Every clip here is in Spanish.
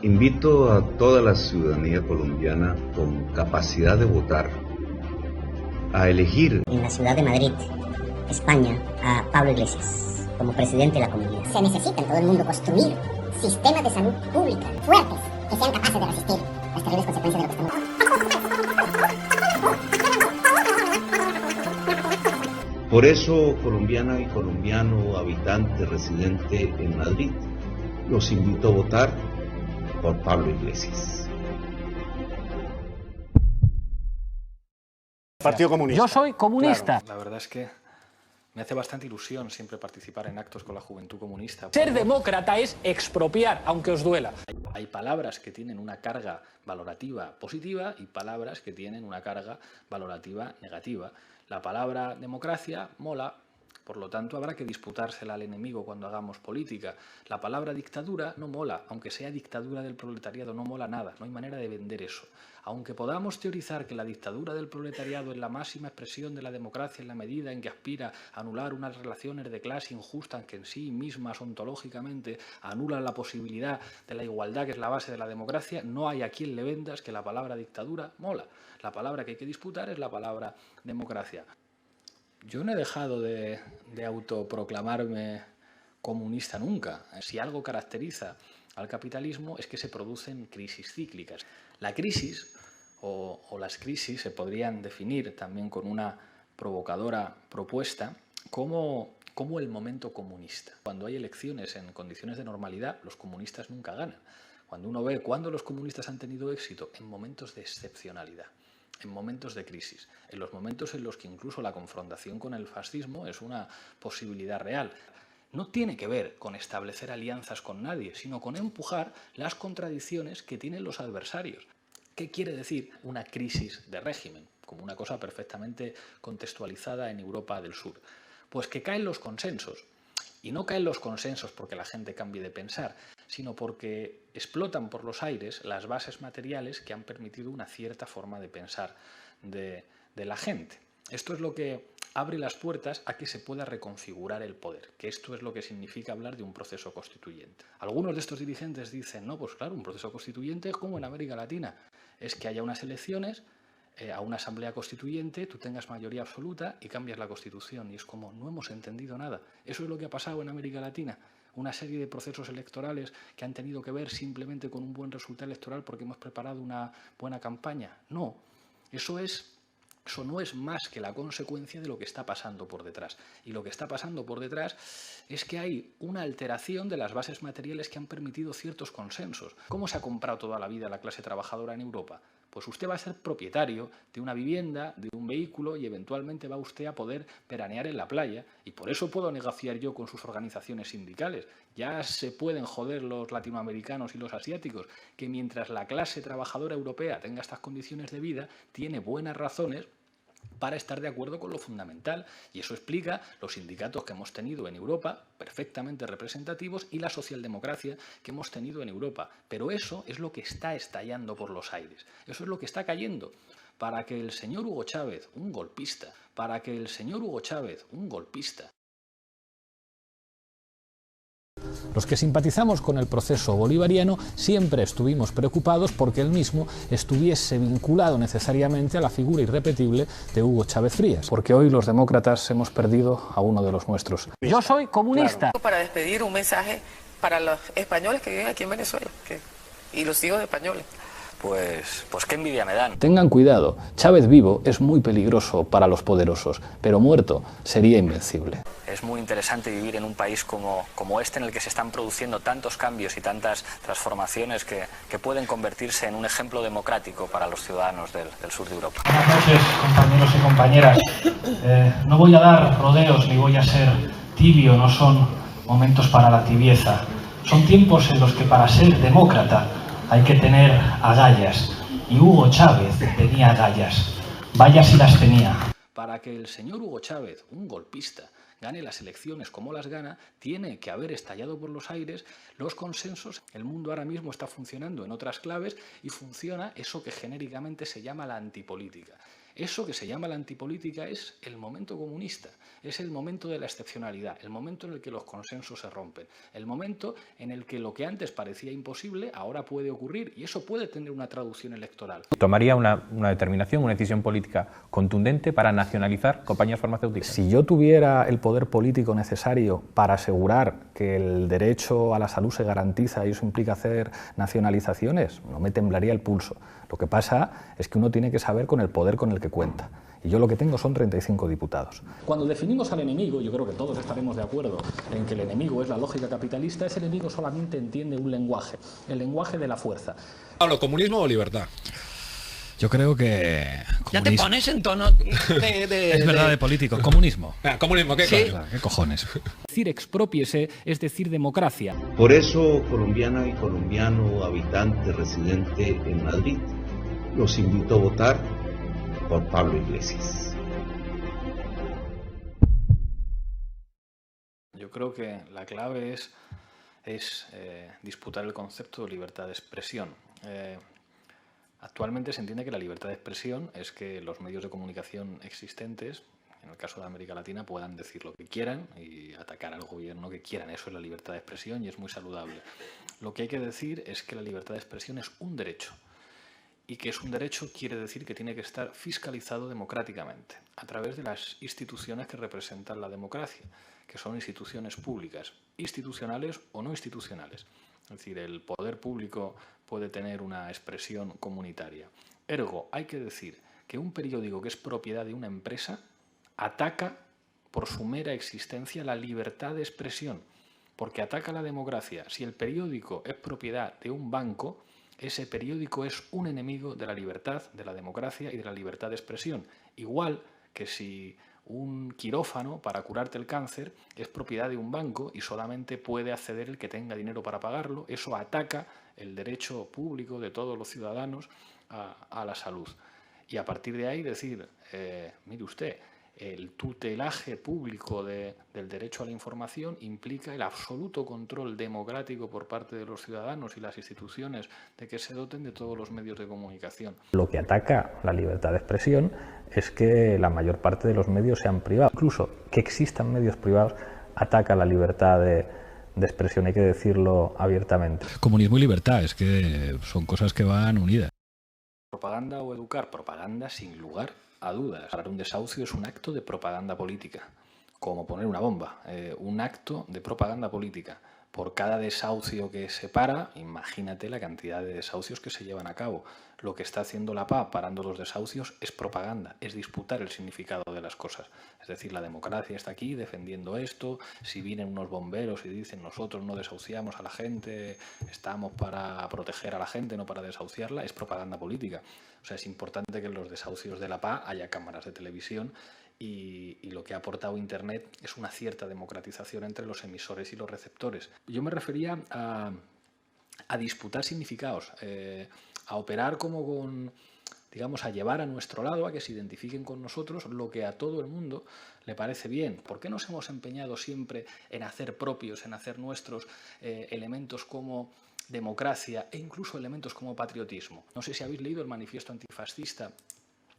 Invito a toda la ciudadanía colombiana con capacidad de votar a elegir en la ciudad de Madrid, España, a Pablo Iglesias como presidente de la Comunidad. Se necesita en todo el mundo construir sistemas de salud pública fuertes que sean capaces de resistir las terribles consecuencias de lo que estamos haciendo. Por eso, colombiana y colombiano, habitante, residente en Madrid, los invito a votar por Pablo Iglesias. Partido Comunista. Yo soy comunista. Claro, la verdad es que me hace bastante ilusión siempre participar en actos con la Juventud Comunista. Ser demócrata es expropiar, aunque os duela. Hay palabras que tienen una carga valorativa positiva y palabras que tienen una carga valorativa negativa. La palabra democracia mola, por lo tanto habrá que disputársela al enemigo cuando hagamos política. La palabra dictadura no mola, aunque sea dictadura del proletariado, no mola nada, no hay manera de vender eso. Aunque podamos teorizar que la dictadura del proletariado es la máxima expresión de la democracia en la medida en que aspira a anular unas relaciones de clase injustas que en sí mismas ontológicamente anulan la posibilidad de la igualdad que es la base de la democracia, no hay a quien le vendas que la palabra dictadura mola. La palabra que hay que disputar es la palabra democracia. Yo no he dejado de autoproclamarme comunista nunca. Si algo caracteriza al capitalismo es que se producen crisis cíclicas. La crisis o las crisis se podrían definir también con una provocadora propuesta como el momento comunista. Cuando hay elecciones en condiciones de normalidad, los comunistas nunca ganan. Cuando uno ve cuándo los comunistas han tenido éxito, en momentos de excepcionalidad, en momentos de crisis, en los momentos en los que incluso la confrontación con el fascismo es una posibilidad real. No tiene que ver con establecer alianzas con nadie, sino con empujar las contradicciones que tienen los adversarios. ¿Qué quiere decir una crisis de régimen? Como una cosa perfectamente contextualizada en Europa del Sur. Pues que caen los consensos. Y no caen los consensos porque la gente cambie de pensar, sino porque explotan por los aires las bases materiales que han permitido una cierta forma de pensar de la gente. Esto es lo que abre las puertas a que se pueda reconfigurar el poder, que esto es lo que significa hablar de un proceso constituyente. Algunos de estos dirigentes dicen, no, pues claro, un proceso constituyente es como en América Latina, es que haya unas elecciones, a una asamblea constituyente, tú tengas mayoría absoluta y cambias la Constitución. Y es como, no hemos entendido nada. Eso es lo que ha pasado en América Latina. Una serie de procesos electorales que han tenido que ver simplemente con un buen resultado electoral porque hemos preparado una buena campaña. No, eso no es más que la consecuencia de lo que está pasando por detrás. Y lo que está pasando por detrás es que hay una alteración de las bases materiales que han permitido ciertos consensos. ¿Cómo se ha comprado toda la vida la clase trabajadora en Europa? Pues usted va a ser propietario de una vivienda, de un vehículo y eventualmente va usted a poder veranear en la playa. Y por eso puedo negociar yo con sus organizaciones sindicales. Ya se pueden joder los latinoamericanos y los asiáticos, que mientras la clase trabajadora europea tenga estas condiciones de vida, tiene buenas razones para estar de acuerdo con lo fundamental. Y eso explica los sindicatos que hemos tenido en Europa, perfectamente representativos, y la socialdemocracia que hemos tenido en Europa. Pero eso es lo que está estallando por los aires. Eso es lo que está cayendo. Para que el señor Hugo Chávez, un golpista, Los que simpatizamos con el proceso bolivariano siempre estuvimos preocupados porque él mismo estuviese vinculado necesariamente a la figura irrepetible de Hugo Chávez Frías. Porque hoy los demócratas hemos perdido a uno de los nuestros. Yo soy comunista. Claro. Para despedir un mensaje para los españoles que viven aquí en Venezuela y los hijos de españoles. Pues qué envidia me dan. Tengan cuidado, Chávez vivo es muy peligroso para los poderosos, pero muerto sería invencible. Es muy interesante vivir en un país como este, en el que se están produciendo tantos cambios y tantas transformaciones que pueden convertirse en un ejemplo democrático para los ciudadanos del sur de Europa. Buenas noches, compañeros y compañeras. No voy a dar rodeos ni voy a ser tibio, no son momentos para la tibieza. Son tiempos en los que para ser demócrata hay que tener agallas. Y Hugo Chávez tenía agallas. Vaya si las tenía. Para que el señor Hugo Chávez, un golpista, gane las elecciones como las gana, tiene que haber estallado por los aires los consensos. El mundo ahora mismo está funcionando en otras claves y funciona eso que genéricamente se llama la antipolítica. Eso que se llama la antipolítica es el momento comunista, es el momento de la excepcionalidad, el momento en el que los consensos se rompen, el momento en el que lo que antes parecía imposible ahora puede ocurrir, y eso puede tener una traducción electoral. ¿Tomaría una determinación, una decisión política contundente para nacionalizar compañías farmacéuticas? Si yo tuviera el poder político necesario para asegurar que el derecho a la salud se garantiza y eso implica hacer nacionalizaciones, no me temblaría el pulso. Lo que pasa es que uno tiene que saber con el poder con el que cuenta. Y yo lo que tengo son 35 diputados. Cuando definimos al enemigo, yo creo que todos estaremos de acuerdo en que el enemigo es la lógica capitalista, ese enemigo solamente entiende un lenguaje, el lenguaje de la fuerza. Pablo, ¿comunismo o libertad? Yo creo que... Ya te pones en tono de es verdad, de político. Comunismo. Comunismo, ¿qué ¿Sí? coño? ¿Qué cojones? Decir expropiese es decir democracia. Por eso, colombiana y colombiano, habitante, residente en Madrid, los invito a votar por Pablo Iglesias. Yo creo que la clave es disputar el concepto de libertad de expresión. Actualmente se entiende que la libertad de expresión es que los medios de comunicación existentes, en el caso de América Latina, puedan decir lo que quieran y atacar al gobierno que quieran. Eso es la libertad de expresión y es muy saludable. Lo que hay que decir es que la libertad de expresión es un derecho. Y que es un derecho quiere decir que tiene que estar fiscalizado democráticamente, a través de las instituciones que representan la democracia, que son instituciones públicas, institucionales o no institucionales. Es decir, el poder público puede tener una expresión comunitaria. Ergo, hay que decir que un periódico que es propiedad de una empresa ataca por su mera existencia la libertad de expresión, porque ataca la democracia. Si el periódico es propiedad de un banco, ese periódico es un enemigo de la libertad, de la democracia y de la libertad de expresión. Igual que si un quirófano para curarte el cáncer es propiedad de un banco y solamente puede acceder el que tenga dinero para pagarlo, eso ataca el derecho público de todos los ciudadanos a la salud. Y a partir de ahí decir, mire usted, el tutelaje público del derecho a la información implica el absoluto control democrático por parte de los ciudadanos y las instituciones de que se doten de todos los medios de comunicación. Lo que ataca la libertad de expresión es que la mayor parte de los medios sean privados. Incluso que existan medios privados ataca la libertad de expresión, hay que decirlo abiertamente. Comunismo y libertad, es que son cosas que van unidas. ¿Propaganda o educar? Propaganda sin lugar a dudas. Para un desahucio es un acto de propaganda política, como poner una bomba, un acto de propaganda política. Por cada desahucio que se para, imagínate la cantidad de desahucios que se llevan a cabo. Lo que está haciendo la PA parando los desahucios es propaganda, es disputar el significado de las cosas. Es decir, la democracia está aquí defendiendo esto, si vienen unos bomberos y dicen nosotros no desahuciamos a la gente, estamos para proteger a la gente, no para desahuciarla, es propaganda política. O sea, es importante que en los desahucios de la PA haya cámaras de televisión y lo que ha aportado Internet es una cierta democratización entre los emisores y los receptores. Yo me refería a disputar significados, a operar como con, digamos, a llevar a nuestro lado, a que se identifiquen con nosotros lo que a todo el mundo le parece bien. ¿Por qué nos hemos empeñado siempre en hacer propios, en hacer nuestros elementos como democracia e incluso elementos como patriotismo? No sé si habéis leído el manifiesto antifascista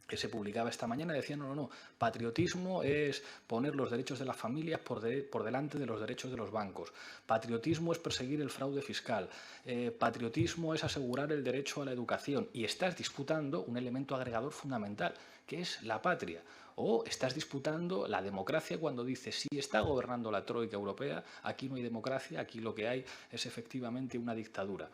que se publicaba esta mañana. Decían, no, patriotismo es poner los derechos de las familias por delante de los derechos de los bancos. Patriotismo es perseguir el fraude fiscal. Patriotismo es asegurar el derecho a la educación. Y estás disputando un elemento agregador fundamental, que es la patria. O estás disputando la democracia cuando dices, si está gobernando la troika europea, aquí no hay democracia, aquí lo que hay es efectivamente una dictadura.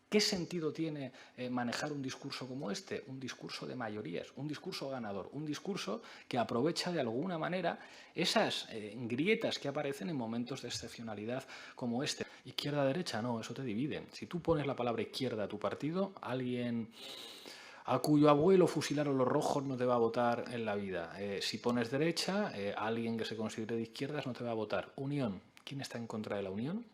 ¿Qué sentido tiene manejar un discurso como este? Un discurso de mayorías, un discurso ganador, un discurso que aprovecha de alguna manera esas grietas que aparecen en momentos de excepcionalidad como este. Izquierda-derecha, no, eso te divide. Si tú pones la palabra izquierda a tu partido, alguien a cuyo abuelo fusilaron los rojos no te va a votar en la vida. Si pones derecha, alguien que se considere de izquierdas no te va a votar. Unión, ¿quién está en contra de la unión?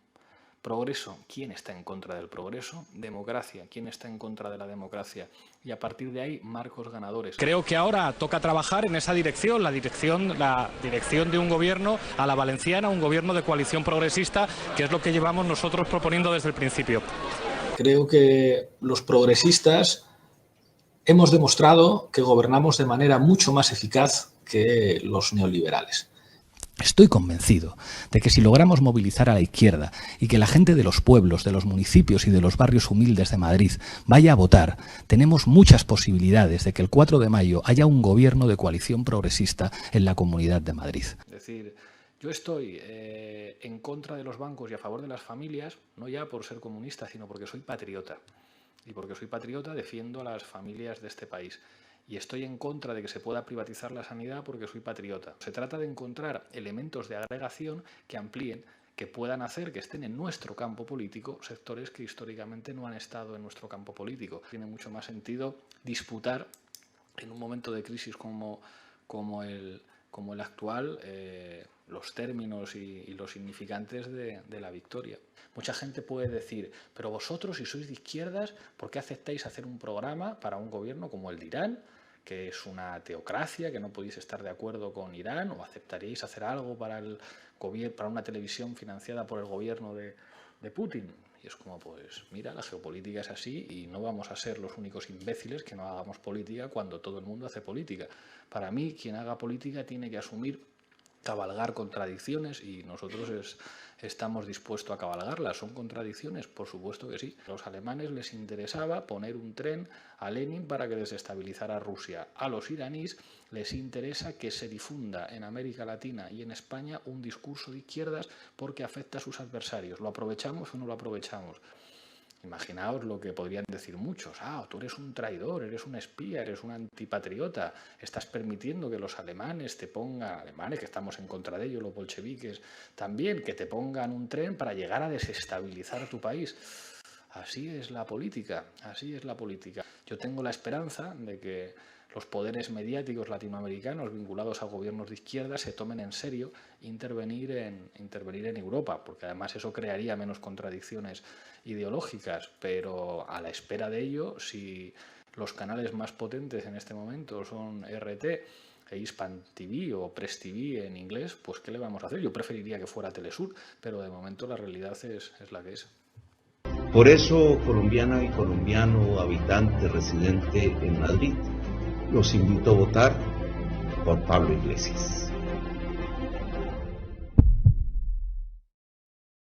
Progreso, ¿quién está en contra del progreso? Democracia, ¿quién está en contra de la democracia? Y a partir de ahí, marcos ganadores. Creo que ahora toca trabajar en esa dirección, la dirección de un gobierno a la valenciana, un gobierno de coalición progresista, que es lo que llevamos nosotros proponiendo desde el principio. Creo que los progresistas hemos demostrado que gobernamos de manera mucho más eficaz que los neoliberales. Estoy convencido de que si logramos movilizar a la izquierda y que la gente de los pueblos, de los municipios y de los barrios humildes de Madrid vaya a votar, tenemos muchas posibilidades de que el 4 de mayo haya un gobierno de coalición progresista en la Comunidad de Madrid. Es decir, yo estoy en contra de los bancos y a favor de las familias, no ya por ser comunista, sino porque soy patriota. Y porque soy patriota defiendo a las familias de este país. Y estoy en contra de que se pueda privatizar la sanidad porque soy patriota. Se trata de encontrar elementos de agregación que amplíen, que puedan hacer que estén en nuestro campo político sectores que históricamente no han estado en nuestro campo político. Tiene mucho más sentido disputar en un momento de crisis como el actual los términos y los significantes de la victoria. Mucha gente puede decir, pero vosotros, si sois de izquierdas, ¿por qué aceptáis hacer un programa para un gobierno como el de Irán, que es una teocracia, que no podéis estar de acuerdo con Irán, o aceptaríais hacer algo para una televisión financiada por el gobierno de Putin? Y es como, pues mira, la geopolítica es así y no vamos a ser los únicos imbéciles que no hagamos política cuando todo el mundo hace política. Para mí, quien haga política tiene que asumir, cabalgar contradicciones y nosotros estamos dispuestos a cabalgarlas. ¿Son contradicciones? Por supuesto que sí. A los alemanes les interesaba poner un tren a Lenin para que desestabilizara a Rusia. A los iraníes les interesa que se difunda en América Latina y en España un discurso de izquierdas porque afecta a sus adversarios. ¿Lo aprovechamos o no lo aprovechamos? Imaginaos lo que podrían decir muchos. Tú eres un traidor, eres un espía, eres un antipatriota. Estás permitiendo que los alemanes te pongan, alemanes que estamos en contra de ellos, los bolcheviques también, que te pongan un tren para llegar a desestabilizar tu país. Así es la política, así es la política. Yo tengo la esperanza de que los poderes mediáticos latinoamericanos vinculados a gobiernos de izquierda se tomen en serio intervenir en Europa, porque además eso crearía menos contradicciones ideológicas, pero a la espera de ello, si los canales más potentes en este momento son RT e Hispan TV o Press TV en inglés, pues ¿qué le vamos a hacer? Yo preferiría que fuera Telesur, pero de momento la realidad es la que es. Por eso, colombiana y colombiano, habitante, residente en Madrid, los invito a votar por Pablo Iglesias.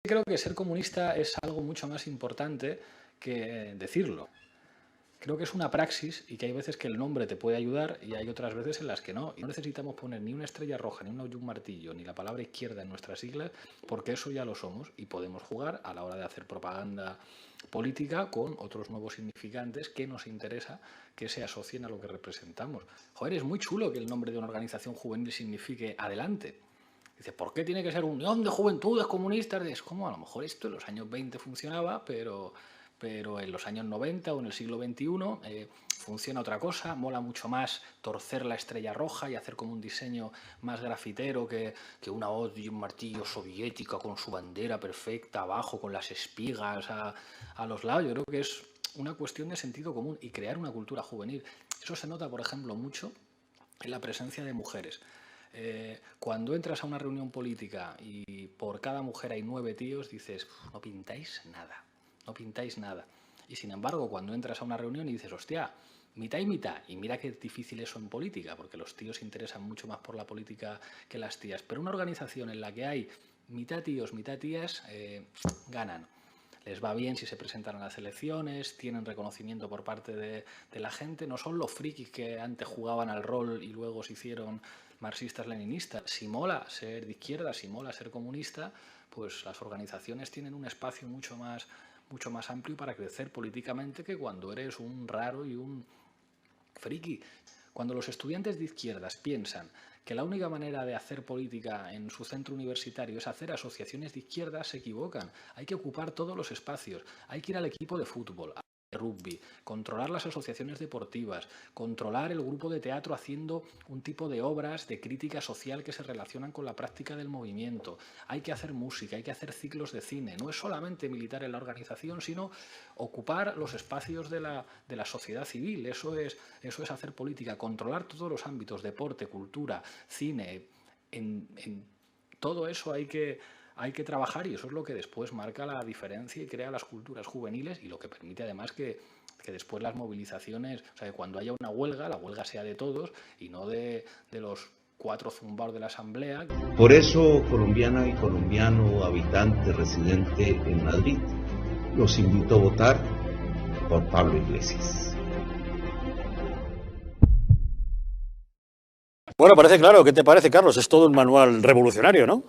Creo que ser comunista es algo mucho más importante que decirlo. Creo que es una praxis y que hay veces que el nombre te puede ayudar y hay otras veces en las que no. Y no necesitamos poner ni una estrella roja, ni un martillo, ni la palabra izquierda en nuestras siglas, porque eso ya lo somos y podemos jugar a la hora de hacer propaganda política con otros nuevos significantes que nos interesa que se asocien a lo que representamos. Joder, es muy chulo que el nombre de una organización juvenil signifique adelante. Dice, ¿por qué tiene que ser Unión de Juventudes Comunistas? Es como a lo mejor esto en los años 20 funcionaba, pero en los años 90 o en el siglo XXI funciona otra cosa, mola mucho más torcer la estrella roja y hacer como un diseño más grafitero que una hoz y un martillo soviética con su bandera perfecta abajo, con las espigas a los lados. Yo creo que es una cuestión de sentido común y crear una cultura juvenil. Eso se nota, por ejemplo, mucho en la presencia de mujeres. Cuando entras a una reunión política y por cada mujer hay 9 tíos, dices, no pintáis nada. No pintáis nada. Y sin embargo, cuando entras a una reunión y dices, hostia, mitad y mitad, y mira qué difícil eso en política, porque los tíos se interesan mucho más por la política que las tías. Pero una organización en la que hay mitad tíos, mitad tías, ganan. Les va bien si se presentan a las elecciones, tienen reconocimiento por parte de la gente, no son los frikis que antes jugaban al rol y luego se hicieron marxistas-leninistas. Si mola ser de izquierda, si mola ser comunista, pues las organizaciones tienen un espacio mucho más amplio para crecer políticamente que cuando eres un raro y un friki. Cuando los estudiantes de izquierdas piensan que la única manera de hacer política en su centro universitario es hacer asociaciones de izquierdas, se equivocan. Hay que ocupar todos los espacios, hay que ir al equipo de fútbol, de rugby, controlar las asociaciones deportivas, controlar el grupo de teatro haciendo un tipo de obras de crítica social que se relacionan con la práctica del movimiento. Hay que hacer música, hay que hacer ciclos de cine. No es solamente militar en la organización, sino ocupar los espacios de la sociedad civil. Eso es hacer política, controlar todos los ámbitos, deporte, cultura, cine. En todo eso hay que hay que trabajar y eso es lo que después marca la diferencia y crea las culturas juveniles y lo que permite además que después las movilizaciones, o sea, que cuando haya una huelga, la huelga sea de todos y no de los 4 zumbados de la Asamblea. Por eso, colombiana y colombiano, habitante, residente en Madrid, los invito a votar por Pablo Iglesias. Bueno, parece claro. ¿Qué te parece, Carlos? Es todo un manual revolucionario, ¿no?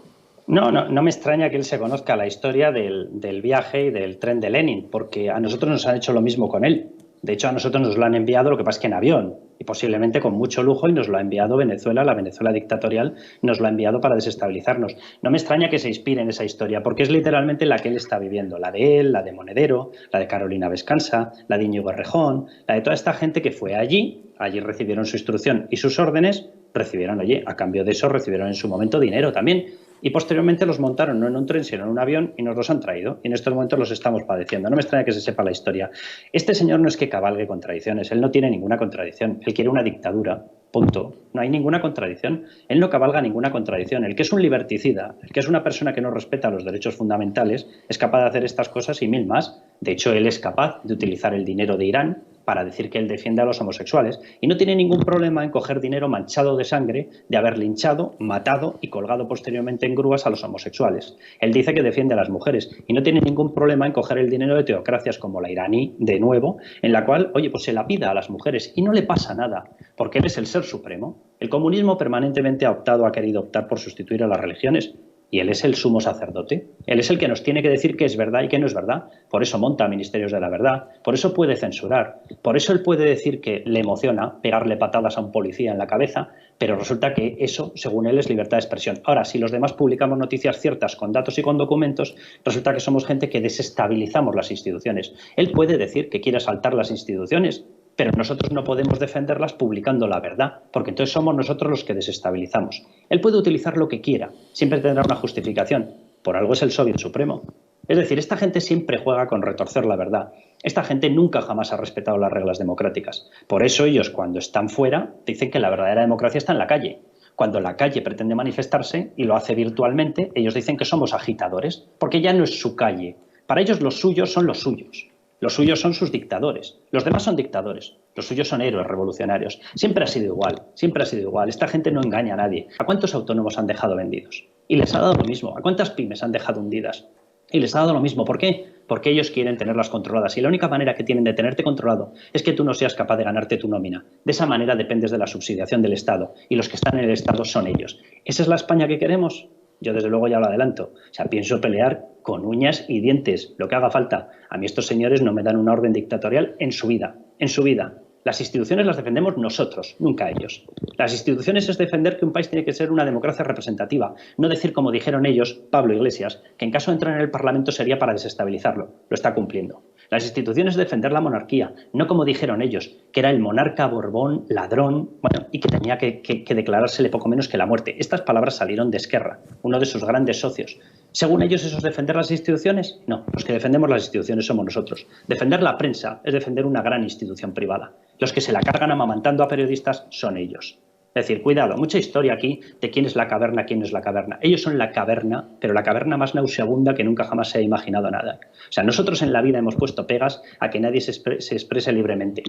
No me extraña que él se conozca la historia del viaje y del tren de Lenin, porque a nosotros nos han hecho lo mismo con él. De hecho, a nosotros nos lo han enviado, lo que pasa es que en avión, y posiblemente con mucho lujo, y nos lo ha enviado Venezuela, la Venezuela dictatorial, nos lo ha enviado para desestabilizarnos. No me extraña que se inspire en esa historia, porque es literalmente la que él está viviendo, la de él, la de Monedero, la de Carolina Vescansa, la de Íñigo Errejón, la de toda esta gente que fue allí recibieron su instrucción y sus órdenes, recibieron, a cambio de eso recibieron en su momento dinero también. Y posteriormente los montaron no en un tren, sino en un avión y nos los han traído. Y en estos momentos los estamos padeciendo. No me extraña que se sepa la historia. Este señor no es que cabalgue contradicciones. Él no tiene ninguna contradicción. Él quiere una dictadura. Punto. No hay ninguna contradicción. Él no cabalga ninguna contradicción. El que es un liberticida, el que es una persona que no respeta los derechos fundamentales, es capaz de hacer estas cosas y mil más. De hecho, él es capaz de utilizar el dinero de Irán para decir que él defiende a los homosexuales. Y no tiene ningún problema en coger dinero manchado de sangre de haber linchado, matado y colgado posteriormente en grúas a los homosexuales. Él dice que defiende a las mujeres y no tiene ningún problema en coger el dinero de teocracias como la iraní, de nuevo, en la cual, pues se la pida a las mujeres y no le pasa nada, porque él es el ser supremo. El comunismo permanentemente ha querido optar por sustituir a las religiones. Y él es el sumo sacerdote. Él es el que nos tiene que decir qué es verdad y qué no es verdad. Por eso monta ministerios de la verdad. Por eso puede censurar. Por eso él puede decir que le emociona pegarle patadas a un policía en la cabeza, pero resulta que eso, según él, es libertad de expresión. Ahora, si los demás publicamos noticias ciertas con datos y con documentos, resulta que somos gente que desestabilizamos las instituciones. Él puede decir que quiere asaltar las instituciones, pero nosotros no podemos defenderlas publicando la verdad, porque entonces somos nosotros los que desestabilizamos. Él puede utilizar lo que quiera, siempre tendrá una justificación. Por algo es el Soviet Supremo. Es decir, esta gente siempre juega con retorcer la verdad. Esta gente nunca jamás ha respetado las reglas democráticas. Por eso ellos, cuando están fuera, dicen que la verdadera democracia está en la calle. Cuando la calle pretende manifestarse y lo hace virtualmente, ellos dicen que somos agitadores, porque ya no es su calle. Para ellos los suyos son los suyos. Los suyos son sus dictadores. Los demás son dictadores. Los suyos son héroes revolucionarios. Siempre ha sido igual. Siempre ha sido igual. Esta gente no engaña a nadie. ¿A cuántos autónomos han dejado vendidos? Y les ha dado lo mismo. ¿A cuántas pymes han dejado hundidas? Y les ha dado lo mismo. ¿Por qué? Porque ellos quieren tenerlas controladas. Y la única manera que tienen de tenerte controlado es que tú no seas capaz de ganarte tu nómina. De esa manera dependes de la subsidiación del Estado. Y los que están en el Estado son ellos. ¿Esa es la España que queremos? Yo desde luego ya lo adelanto. O sea, pienso pelear con uñas y dientes, lo que haga falta. A mí estos señores no me dan una orden dictatorial en su vida. En su vida. Las instituciones las defendemos nosotros, nunca ellos. Las instituciones es defender que un país tiene que ser una democracia representativa. No decir, como dijeron ellos, Pablo Iglesias, que en caso de entrar en el Parlamento sería para desestabilizarlo. Lo está cumpliendo. Las instituciones es defender la monarquía, no como dijeron ellos, que era el monarca Borbón, ladrón, y que tenía que declarársele poco menos que la muerte. Estas palabras salieron de Esquerra, uno de sus grandes socios. Según ellos, ¿eso es defender las instituciones? No, los que defendemos las instituciones somos nosotros. Defender la prensa es defender una gran institución privada. Los que se la cargan amamantando a periodistas son ellos. Es decir, cuidado, mucha historia aquí de quién es la caverna, quién es la caverna. Ellos son la caverna, pero la caverna más nauseabunda que nunca jamás se ha imaginado nada. O sea, nosotros en la vida hemos puesto pegas a que nadie se exprese libremente.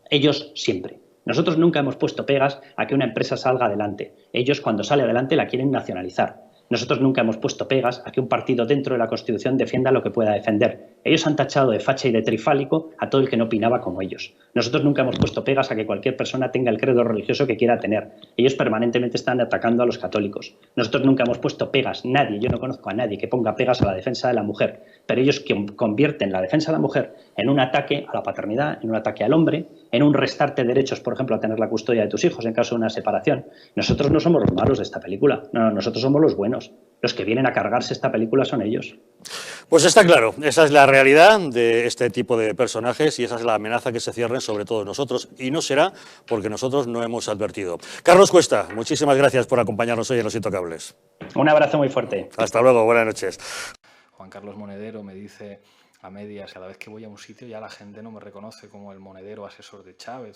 Ellos siempre. Nosotros nunca hemos puesto pegas a que una empresa salga adelante. Ellos, cuando sale adelante, la quieren nacionalizar. Nosotros nunca hemos puesto pegas a que un partido dentro de la Constitución defienda lo que pueda defender. Ellos han tachado de facha y de trifálico a todo el que no opinaba como ellos. Nosotros nunca hemos puesto pegas a que cualquier persona tenga el credo religioso que quiera tener. Ellos permanentemente están atacando a los católicos. Nosotros nunca hemos puesto pegas, nadie, yo no conozco a nadie que ponga pegas a la defensa de la mujer. Pero ellos convierten la defensa de la mujer en un ataque a la paternidad, en un ataque al hombre, en un restarte derechos, por ejemplo, a tener la custodia de tus hijos en caso de una separación. Nosotros no somos los malos de esta película, no, nosotros somos los buenos. Los que vienen a cargarse esta película son ellos. Pues está claro, esa es la realidad de este tipo de personajes y esa es la amenaza que se cierren sobre todos nosotros. Y no será porque nosotros no hemos advertido. Carlos Cuesta, muchísimas gracias por acompañarnos hoy en Los Intocables. Un abrazo muy fuerte. Hasta luego, buenas noches. Juan Carlos Monedero me dice a medias, cada vez que voy a un sitio ya la gente no me reconoce como el monedero asesor de Chávez.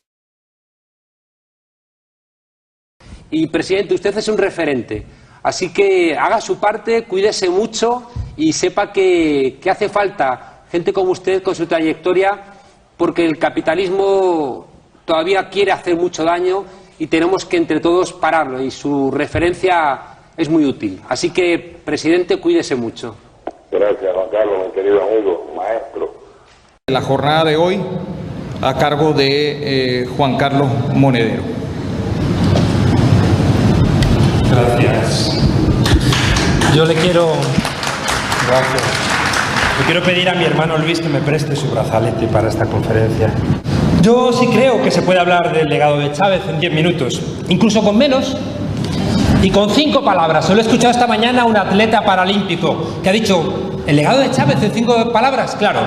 Y, presidente, usted es un referente. Así que haga su parte, cuídese mucho y sepa que hace falta gente como usted con su trayectoria, porque el capitalismo todavía quiere hacer mucho daño y tenemos que entre todos pararlo, y su referencia es muy útil. Así que, presidente, cuídese mucho. Gracias, Juan Carlos, mi querido amigo, maestro. La jornada de hoy a cargo de Juan Carlos Monedero. Gracias. Yo le quiero pedir a mi hermano Luis que me preste su brazalete para esta conferencia. Yo sí creo que se puede hablar del legado de Chávez en 10 minutos, incluso con menos y con 5 palabras. Solo he escuchado esta mañana a un atleta paralímpico que ha dicho: ¿el legado de Chávez en 5 palabras? Claro,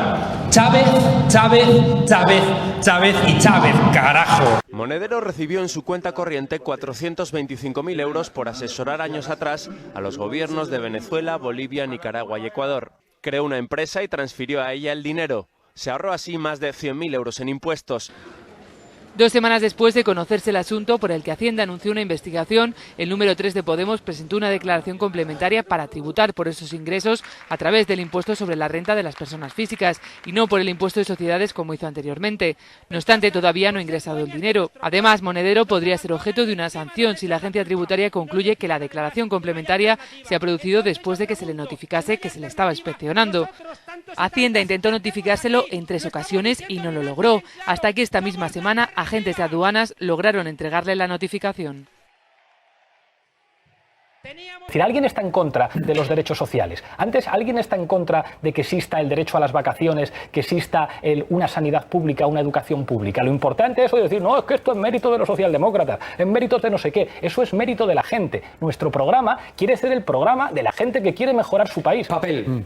Chávez, Chávez, Chávez, Chávez y Chávez, carajo. Monedero recibió en su cuenta corriente 425.000 euros por asesorar años atrás a los gobiernos de Venezuela, Bolivia, Nicaragua y Ecuador. Creó una empresa y transfirió a ella el dinero. Se ahorró así más de 100.000 euros en impuestos. 2 semanas después de conocerse el asunto por el que Hacienda anunció una investigación, el número 3 de Podemos presentó una declaración complementaria para tributar por esos ingresos a través del impuesto sobre la renta de las personas físicas y no por el impuesto de sociedades como hizo anteriormente. No obstante, todavía no ha ingresado el dinero. Además, Monedero podría ser objeto de una sanción si la agencia tributaria concluye que la declaración complementaria se ha producido después de que se le notificase que se le estaba inspeccionando. Hacienda intentó notificárselo en 3 ocasiones y no lo logró, hasta que esta misma semana agentes de aduanas lograron entregarle la notificación. Es decir, alguien está en contra de los derechos sociales. Antes, alguien está en contra de que exista el derecho a las vacaciones, que exista una sanidad pública, una educación pública. Lo importante es decir, no, es que esto es mérito de los socialdemócratas, es mérito de no sé qué. Eso es mérito de la gente. Nuestro programa quiere ser el programa de la gente que quiere mejorar su país. Papel.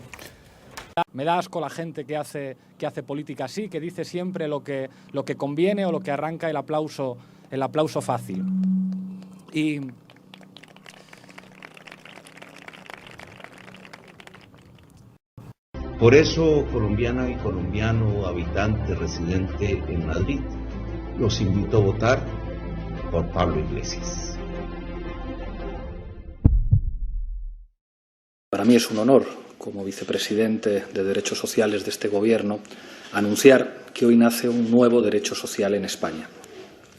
Me da asco la gente que hace política así, que dice siempre lo que conviene o lo que arranca el aplauso fácil. Y por eso, colombiana y colombiano, habitante residente en Madrid, los invito a votar por Pablo Iglesias. Para mí es un honor, como vicepresidente de Derechos Sociales de este Gobierno, anunciar que hoy nace un nuevo derecho social en España.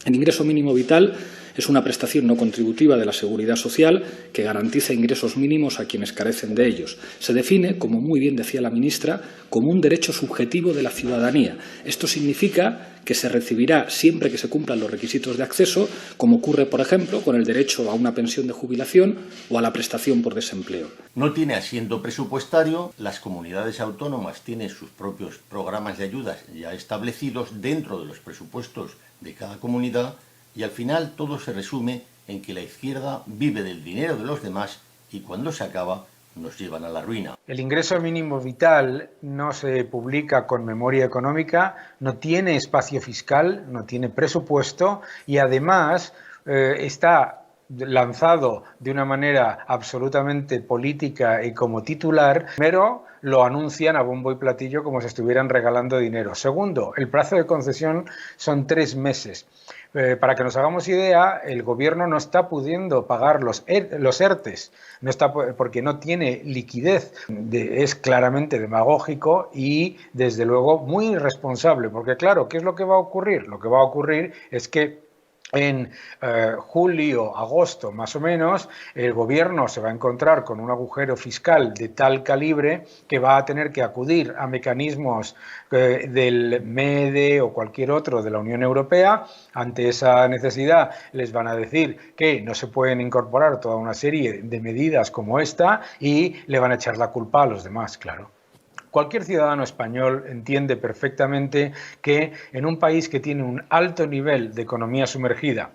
El ingreso mínimo vital es una prestación no contributiva de la Seguridad Social que garantiza ingresos mínimos a quienes carecen de ellos. Se define, como muy bien decía la ministra, como un derecho subjetivo de la ciudadanía. Esto significa que se recibirá siempre que se cumplan los requisitos de acceso, como ocurre, por ejemplo, con el derecho a una pensión de jubilación o a la prestación por desempleo. No tiene asiento presupuestario, las comunidades autónomas tienen sus propios programas de ayudas ya establecidos dentro de los presupuestos de cada comunidad y al final todo se resume en que la izquierda vive del dinero de los demás y cuando se acaba nos llevan a la ruina. El ingreso mínimo vital no se publica con memoria económica, no tiene espacio fiscal, no tiene presupuesto y además está lanzado de una manera absolutamente política y como titular, pero lo anuncian a bombo y platillo como si estuvieran regalando dinero. Segundo, el plazo de concesión son 3 meses. Para que nos hagamos idea, el gobierno no está pudiendo pagar los ERTES, porque no tiene liquidez. Es claramente demagógico y, desde luego, muy irresponsable. Porque, claro, ¿qué es lo que va a ocurrir? Lo que va a ocurrir es que en julio, agosto, más o menos, el gobierno se va a encontrar con un agujero fiscal de tal calibre que va a tener que acudir a mecanismos del MEDE o cualquier otro de la Unión Europea. Ante esa necesidad les van a decir que no se pueden incorporar toda una serie de medidas como esta y le van a echar la culpa a los demás, claro. Cualquier ciudadano español entiende perfectamente que en un país que tiene un alto nivel de economía sumergida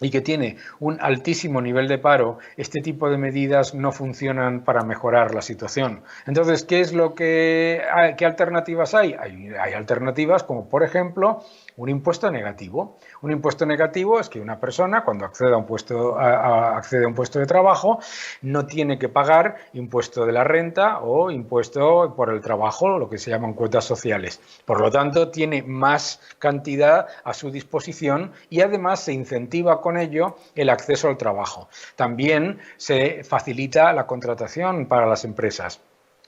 y que tiene un altísimo nivel de paro, este tipo de medidas no funcionan para mejorar la situación. Entonces, ¿qué alternativas hay? Hay alternativas como, por ejemplo, un impuesto negativo. Un impuesto negativo es que una persona, cuando accede a un puesto de trabajo, no tiene que pagar impuesto de la renta o impuesto por el trabajo, lo que se llaman cuotas sociales. Por lo tanto, tiene más cantidad a su disposición y además se incentiva con con ello el acceso al trabajo. También se facilita la contratación para las empresas.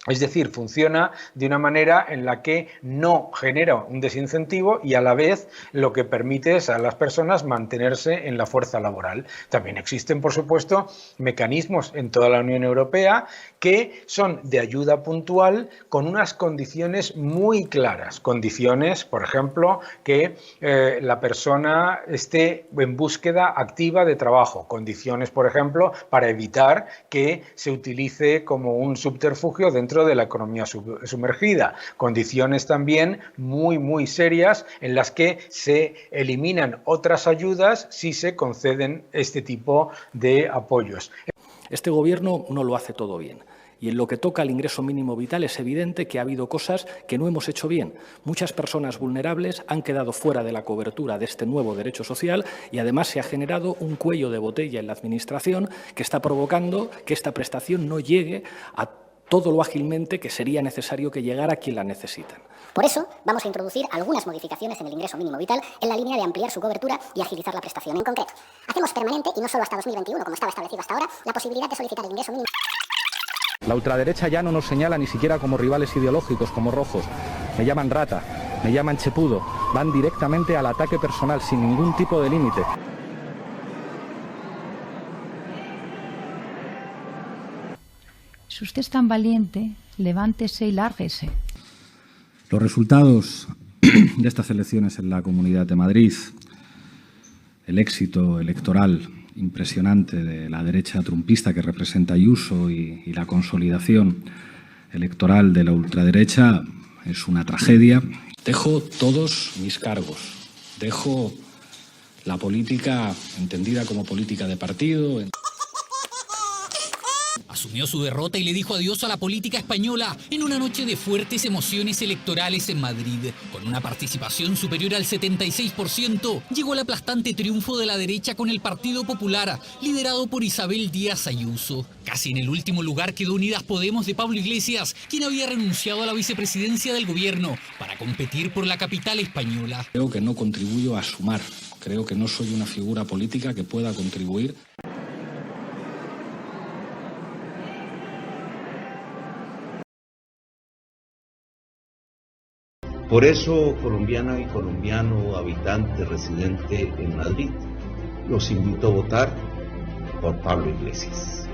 Es decir, funciona de una manera en la que no genera un desincentivo y a la vez lo que permite es a las personas mantenerse en la fuerza laboral. También existen, por supuesto, mecanismos en toda la Unión Europea que son de ayuda puntual con unas condiciones muy claras. Condiciones, por ejemplo, que la persona esté en búsqueda activa de trabajo. Condiciones, por ejemplo, para evitar que se utilice como un subterfugio dentro de la economía sumergida. Condiciones también muy serias en las que se eliminan otras ayudas si se conceden este tipo de apoyos. Este gobierno no lo hace todo bien. Y en lo que toca al ingreso mínimo vital es evidente que ha habido cosas que no hemos hecho bien. Muchas personas vulnerables han quedado fuera de la cobertura de este nuevo derecho social y además se ha generado un cuello de botella en la Administración que está provocando que esta prestación no llegue a todo lo ágilmente que sería necesario que llegara a quien la necesitan. Por eso, vamos a introducir algunas modificaciones en el ingreso mínimo vital en la línea de ampliar su cobertura y agilizar la prestación. En concreto, hacemos permanente, y no solo hasta 2021, como estaba establecido hasta ahora, la posibilidad de solicitar el ingreso mínimo. La ultraderecha ya no nos señala ni siquiera como rivales ideológicos, como rojos. Me llaman rata, me llaman chepudo. Van directamente al ataque personal, sin ningún tipo de límite. Si usted es tan valiente, levántese y lárguese. Los resultados de estas elecciones en la Comunidad de Madrid, el éxito electoral impresionante de la derecha trumpista que representa Ayuso y la consolidación electoral de la ultraderecha es una tragedia. Dejo todos mis cargos, dejo la política entendida como política de partido. Asumió su derrota y le dijo adiós a la política española en una noche de fuertes emociones electorales en Madrid. Con una participación superior al 76%, llegó el aplastante triunfo de la derecha con el Partido Popular, liderado por Isabel Díaz Ayuso. Casi en el último lugar quedó Unidas Podemos de Pablo Iglesias, quien había renunciado a la vicepresidencia del gobierno para competir por la capital española. Creo que no contribuyo a sumar, creo que no soy una figura política que pueda contribuir. Por eso, colombiana y colombiano, habitante residente en Madrid, los invito a votar por Pablo Iglesias.